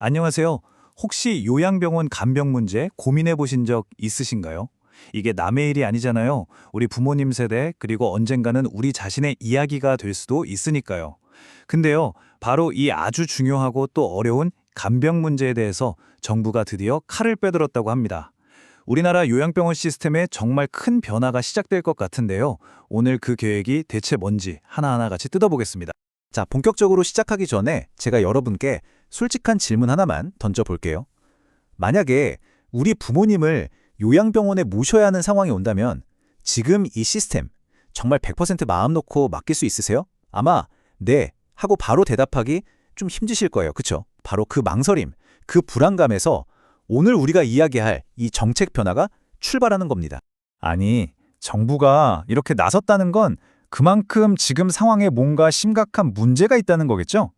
안녕하세요. 혹시 요양병원 간병 문제 고민해 보신 적 있으신가요? 이게 남의 일이 아니잖아요. 우리 부모님 세대, 그리고 언젠가는 우리 자신의 이야기가 될 수도 있으니까요. 근데요, 바로 이 아주 중요하고 또 어려운 간병 문제에 대해서 정부가 드디어 칼을 빼들었다고 합니다. 우리나라 요양병원 시스템에 정말 큰 변화가 시작될 것 같은데요. 오늘 그 계획이 대체 뭔지 하나하나 같이 뜯어보겠습니다. 자, 본격적으로 시작하기 전에 제가 여러분께 솔직한 질문 하나만 던져볼게요. 만약에 우리 부모님을 요양병원에 모셔야 하는 상황이 온다면 지금 이 시스템 정말 100% 마음 놓고 맡길 수 있으세요? 아마 네 하고 바로 대답하기 좀 힘드실 거예요. 그쵸? 바로 그 망설임, 그 불안감에서 오늘 우리가 이야기할 이 정책 변화가 출발하는 겁니다. 아니, 정부가 이렇게 나섰다는 건 그만큼 지금 상황에 뭔가 심각한 문제가 있다는 거겠죠?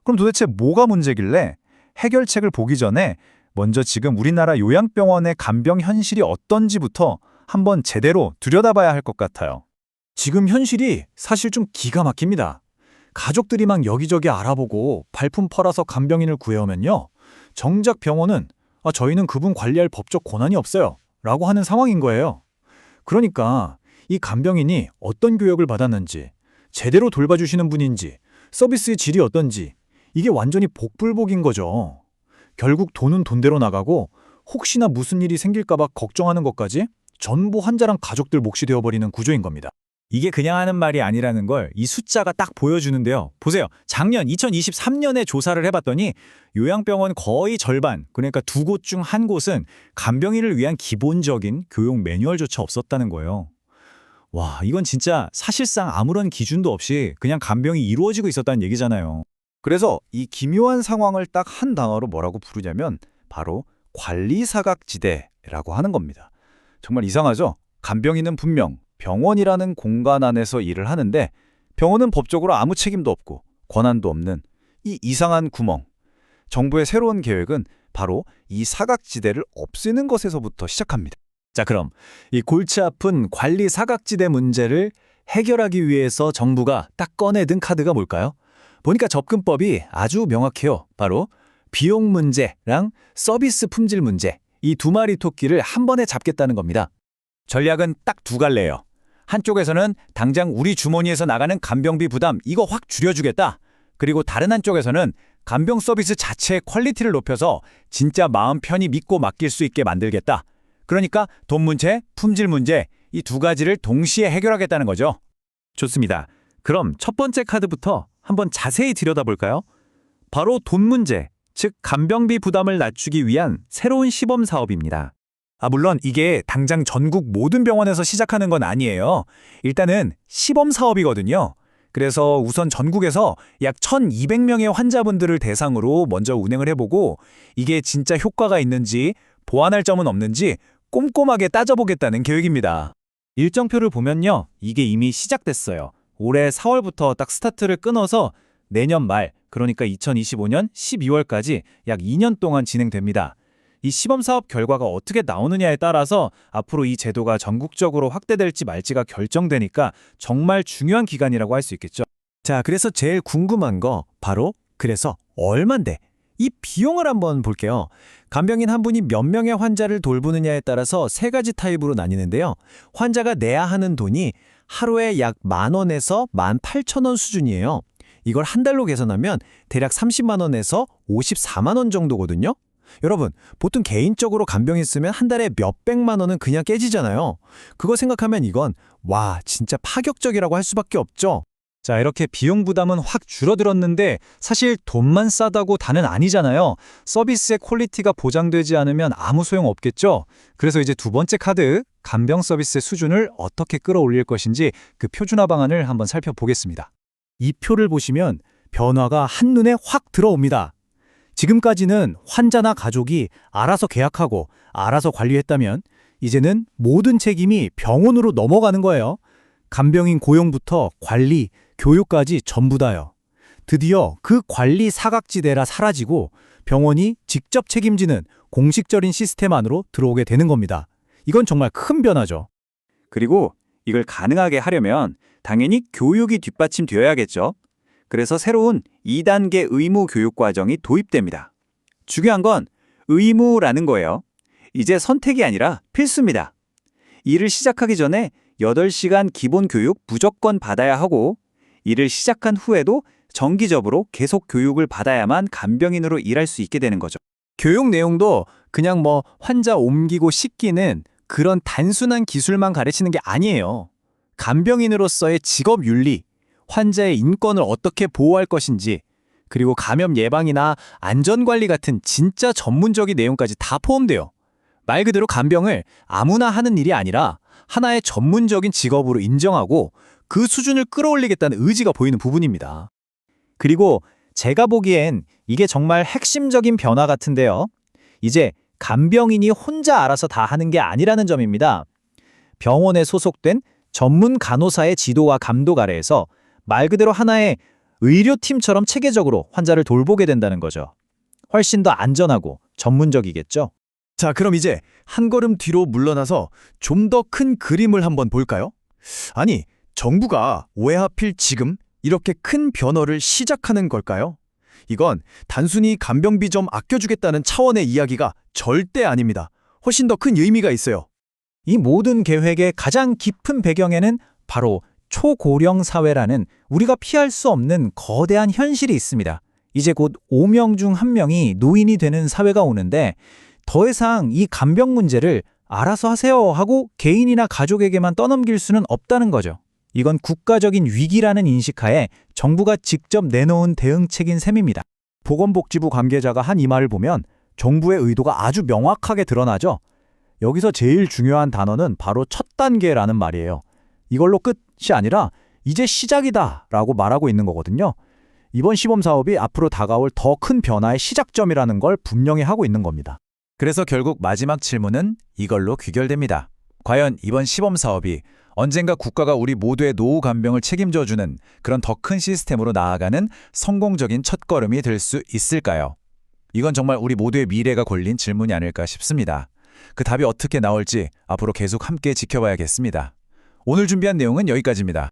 그럼 도대체 뭐가 문제길래 해결책을 보기 전에 먼저 지금 우리나라 요양병원의 간병 현실이 어떤지부터 한번 제대로 들여다봐야 할 것 같아요. 지금 현실이 사실 좀 기가 막힙니다. 가족들이 막 여기저기 알아보고 발품 팔아서 간병인을 구해오면요. 정작 병원은 저희는 그분 관리할 법적 권한이 없어요 라고 하는 상황인 거예요. 그러니까 이 간병인이 어떤 교육을 받았는지, 제대로 돌봐주시는 분인지, 서비스의 질이 어떤지 이게 완전히 복불복인 거죠. 결국 돈은 돈대로 나가고 혹시나 무슨 일이 생길까 봐 걱정하는 것까지 전부 환자랑 가족들 몫이 되어버리는 구조인 겁니다. 이게 그냥 하는 말이 아니라는 걸 이 숫자가 딱 보여주는데요. 보세요. 작년 2023년에 조사를 해봤더니 요양병원 거의 절반, 그러니까 두 곳 중 한 곳은 간병인을 위한 기본적인 교육 매뉴얼조차 없었다는 거예요. 와, 이건 진짜 사실상 아무런 기준도 없이 그냥 간병이 이루어지고 있었다는 얘기잖아요. 그래서 이 기묘한 상황을 딱 한 단어로 뭐라고 부르냐면 바로 관리사각지대라고 하는 겁니다. 정말 이상하죠? 간병인은 분명 병원이라는 공간 안에서 일을 하는데 병원은 법적으로 아무 책임도 없고 권한도 없는 이 이상한 구멍. 정부의 새로운 계획은 바로 이 사각지대를 없애는 것에서부터 시작합니다. 자, 그럼 이 골치 아픈 관리 사각지대 문제를 해결하기 위해서 정부가 딱 꺼내든 카드가 뭘까요? 보니까 접근법이 아주 명확해요. 바로 비용 문제랑 서비스 품질 문제, 이 두 마리 토끼를 한 번에 잡겠다는 겁니다. 전략은 딱 두 갈래예요. 한쪽에서는 당장 우리 주머니에서 나가는 간병비 부담 이거 확 줄여주겠다. 그리고 다른 한쪽에서는 간병 서비스 자체의 퀄리티를 높여서 진짜 마음 편히 믿고 맡길 수 있게 만들겠다. 그러니까 돈 문제, 품질 문제 이 두 가지를 동시에 해결하겠다는 거죠. 좋습니다. 그럼 첫 번째 카드부터 한번 자세히 들여다볼까요? 바로 돈 문제, 즉 간병비 부담을 낮추기 위한 새로운 시범 사업입니다. 물론 이게 당장 전국 모든 병원에서 시작하는 건 아니에요. 일단은 시범 사업이거든요. 그래서 우선 전국에서 약 1,200명의 환자분들을 대상으로 먼저 운행을 해보고 이게 진짜 효과가 있는지 보완할 점은 없는지 꼼꼼하게 따져보겠다는 계획입니다. 일정표를 보면요. 이게 이미 시작됐어요. 올해 4월부터 딱 스타트를 끊어서 내년 말, 그러니까 2025년 12월까지 약 2년 동안 진행됩니다. 이 시범사업 결과가 어떻게 나오느냐에 따라서 앞으로 이 제도가 전국적으로 확대될지 말지가 결정되니까 정말 중요한 기간이라고 할 수 있겠죠. 자, 그래서 제일 궁금한 거 바로 그래서 얼만데? 이 비용을 한번 볼게요. 간병인 한 분이 몇 명의 환자를 돌보느냐에 따라서 세 가지 타입으로 나뉘는데요. 환자가 내야 하는 돈이 하루에 약 10,000원에서 18,000원 수준이에요. 이걸 한 달로 계산하면 대략 30만 원에서 54만 원 정도거든요. 여러분, 보통 개인적으로 간병인 쓰면 한 달에 몇백만 원은 그냥 깨지잖아요. 그거 생각하면 이건 와, 진짜 파격적이라고 할 수밖에 없죠. 자, 이렇게 비용 부담은 확 줄어들었는데 사실 돈만 싸다고 다는 아니잖아요. 서비스의 퀄리티가 보장되지 않으면 아무 소용 없겠죠. 그래서 이제 두 번째 카드, 간병 서비스의 수준을 어떻게 끌어올릴 것인지 그 표준화 방안을 한번 살펴보겠습니다. 이 표를 보시면 변화가 한눈에 확 들어옵니다. 지금까지는 환자나 가족이 알아서 계약하고 알아서 관리했다면 이제는 모든 책임이 병원으로 넘어가는 거예요. 간병인 고용부터 관리, 교육까지 전부 다요. 드디어 그 관리 사각지대라 사라지고 병원이 직접 책임지는 공식적인 시스템 안으로 들어오게 되는 겁니다. 이건 정말 큰 변화죠. 그리고 이걸 가능하게 하려면 당연히 교육이 뒷받침되어야겠죠. 그래서 새로운 2단계 의무 교육 과정이 도입됩니다. 중요한 건 의무라는 거예요. 이제 선택이 아니라 필수입니다. 일을 시작하기 전에 8시간 기본 교육 무조건 받아야 하고 일을 시작한 후에도 정기적으로 계속 교육을 받아야만 간병인으로 일할 수 있게 되는 거죠. 교육 내용도 그냥 환자 옮기고 씻기는 그런 단순한 기술만 가르치는 게 아니에요. 간병인으로서의 직업 윤리, 환자의 인권을 어떻게 보호할 것인지, 그리고 감염 예방이나 안전관리 같은 진짜 전문적인 내용까지 다 포함돼요. 말 그대로 간병을 아무나 하는 일이 아니라 하나의 전문적인 직업으로 인정하고 그 수준을 끌어올리겠다는 의지가 보이는 부분입니다. 그리고 제가 보기엔 이게 정말 핵심적인 변화 같은데요. 이제 간병인이 혼자 알아서 다 하는 게 아니라는 점입니다. 병원에 소속된 전문 간호사의 지도와 감독 아래에서 말 그대로 하나의 의료팀처럼 체계적으로 환자를 돌보게 된다는 거죠. 훨씬 더 안전하고 전문적이겠죠. 자, 그럼 이제 한 걸음 뒤로 물러나서 좀 더 큰 그림을 한번 볼까요? 아니, 정부가 왜 하필 지금 이렇게 큰 변화를 시작하는 걸까요? 이건 단순히 간병비 좀 아껴주겠다는 차원의 이야기가 절대 아닙니다. 훨씬 더 큰 의미가 있어요. 이 모든 계획의 가장 깊은 배경에는 바로 초고령 사회라는 우리가 피할 수 없는 거대한 현실이 있습니다. 이제 곧 5명 중 1명이 노인이 되는 사회가 오는데 더 이상 이 간병 문제를 알아서 하세요 하고 개인이나 가족에게만 떠넘길 수는 없다는 거죠. 이건 국가적인 위기라는 인식하에 정부가 직접 내놓은 대응책인 셈입니다. 보건복지부 관계자가 한 이 말을 보면 정부의 의도가 아주 명확하게 드러나죠. 여기서 제일 중요한 단어는 바로 첫 단계라는 말이에요. 이걸로 끝이 아니라 이제 시작이다 라고 말하고 있는 거거든요. 이번 시범 사업이 앞으로 다가올 더 큰 변화의 시작점이라는 걸 분명히 하고 있는 겁니다. 그래서 결국 마지막 질문은 이걸로 귀결됩니다. 과연 이번 시범 사업이 언젠가 국가가 우리 모두의 노후 간병을 책임져주는 그런 더 큰 시스템으로 나아가는 성공적인 첫걸음이 될 수 있을까요? 이건 정말 우리 모두의 미래가 걸린 질문이 아닐까 싶습니다. 그 답이 어떻게 나올지 앞으로 계속 함께 지켜봐야겠습니다. 오늘 준비한 내용은 여기까지입니다.